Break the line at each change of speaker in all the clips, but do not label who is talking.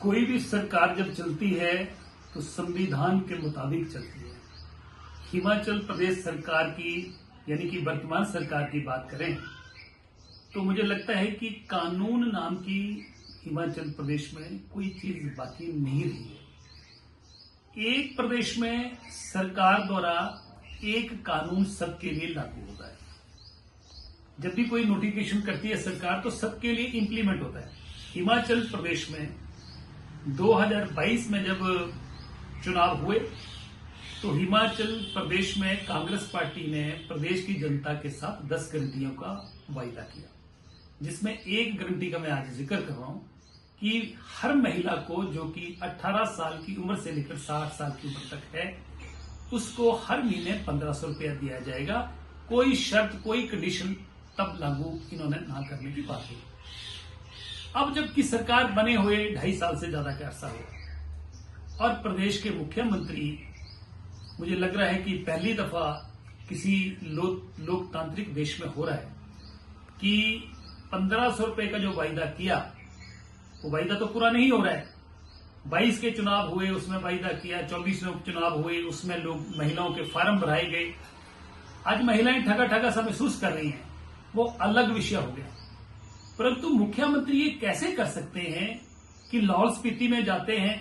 कोई भी सरकार जब चलती है तो संविधान के मुताबिक चलती है। हिमाचल प्रदेश सरकार की यानी कि वर्तमान सरकार की बात करें तो मुझे लगता है कि कानून नाम की हिमाचल प्रदेश में कोई चीज बाकी नहीं रही है। एक प्रदेश में सरकार द्वारा एक कानून सबके लिए लागू होता है। जब भी कोई नोटिफिकेशन करती है सरकार तो सबके लिए इंप्लीमेंट होता है। हिमाचल प्रदेश में 2022 में जब चुनाव हुए तो हिमाचल प्रदेश में कांग्रेस पार्टी ने प्रदेश की जनता के साथ 10 गारंटियों का वायदा किया, जिसमें एक गारंटी का मैं आज जिक्र कर रहा हूं कि हर महिला को जो कि 18 साल की उम्र से लेकर 60 साल की उम्र तक है उसको हर महीने 1500 रुपया दिया जाएगा। कोई शर्त कोई कंडीशन तब लागू इन्होंने ना करने की बात की। अब जबकि सरकार बने हुए 2.5 साल से ज्यादा का अरसा हुआ और प्रदेश के मुख्यमंत्री मुझे लग रहा है कि पहली दफा किसी लोकतांत्रिक देश में हो रहा है कि 1500 रुपए का जो वायदा किया वो वायदा तो पूरा नहीं हो रहा है। 22 के चुनाव हुए उसमें वायदा किया, 24 में उपचुनाव हुए उसमें लोग महिलाओं के फार्म भराए गए। आज महिलाएं ठगा ठगा सा महसूस कर रही हैं, वो अलग विषय हो गया। परंतु मुख्यमंत्री ये कैसे कर सकते हैं कि लाहौल स्पीति में जाते हैं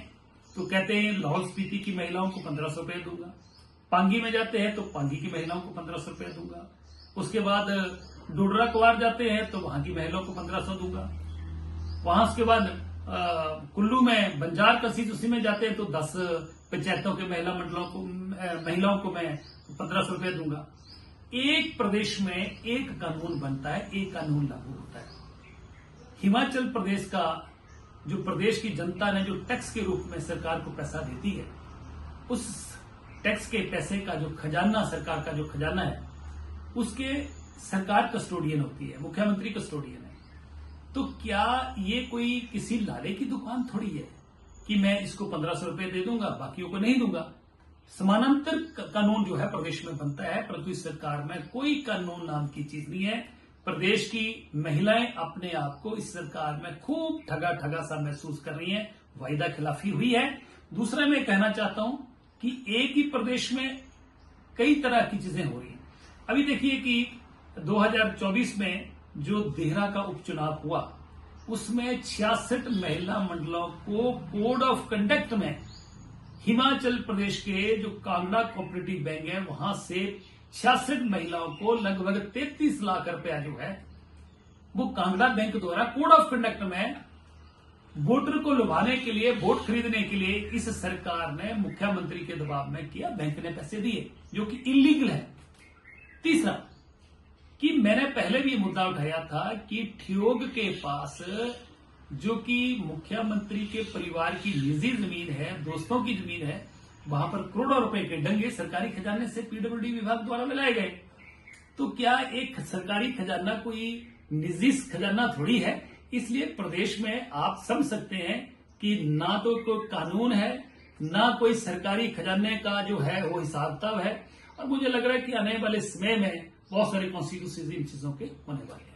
तो कहते हैं लाहौल स्पीति की महिलाओं को 1500 रुपए दूंगा, पांगी में जाते हैं तो पांगी की महिलाओं को 1500 रुपए दूंगा, उसके बाद डोडरा कुवार जाते हैं तो वहां की महिलाओं को 1500 दूंगा, वहां उसके बाद कुल्लू में बंजार कसीस उसी में जाते हैं तो 10 पंचायतों के महिलाओं को मैं 1500 रुपए दूंगा। एक प्रदेश में एक कानून बनता है, एक कानून लागू होता है। हिमाचल प्रदेश का जो प्रदेश की जनता ने जो टैक्स के रूप में सरकार को पैसा देती है, उस टैक्स के पैसे का जो खजाना सरकार का जो खजाना है उसके सरकार कस्टोडियन होती है, मुख्यमंत्री कस्टोडियन है। तो क्या ये कोई किसी लाले की दुकान थोड़ी है कि मैं इसको 1500 रुपए दे दूंगा बाकियों को नहीं दूंगा। समानांतर कानून जो है प्रदेश में बनता है, परंतु इस सरकार में कोई कानून नाम की चीज नहीं है। प्रदेश की महिलाएं अपने आप को इस सरकार में खूब ठगा ठगा सा महसूस कर रही हैं, वायदा खिलाफी हुई है। दूसरा मैं कहना चाहता हूं कि एक ही प्रदेश में कई तरह की चीजें हो रही हैं। अभी देखिए कि 2024 में जो देहरा का उपचुनाव हुआ उसमें 66 महिला मंडलों को कोड ऑफ कंडक्ट में हिमाचल प्रदेश के जो कांगड़ा कोऑपरेटिव बैंक है वहां से 66 महिलाओं को लगभग 33 लाख रुपया जो है वो कांगड़ा बैंक द्वारा कोड ऑफ कंडक्ट में वोटर को लुभाने के लिए, वोट खरीदने के लिए इस सरकार ने मुख्यमंत्री के दबाव में किया, बैंक ने पैसे दिए जो कि इलीगल है। तीसरा कि मैंने पहले भी मुद्दा उठाया था कि ठियोग के पास जो कि मुख्यमंत्री के परिवार की निजी जमीन है, दोस्तों की जमीन है, वहां पर करोड़ों रुपए के डंगे सरकारी खजाने से पीडब्ल्यूडी विभाग द्वारा मिलाए गए। तो क्या एक सरकारी खजाना कोई निजी खजाना थोड़ी है? इसलिए प्रदेश में आप समझ सकते हैं कि ना तो कोई कानून है, ना कोई सरकारी खजाने का जो है वो हिसाब किताब है। और मुझे लग रहा है कि आने वाले समय में बहुत सारे कॉन्स्टिट्यूंसी इन चीजों के होने वाले हैं।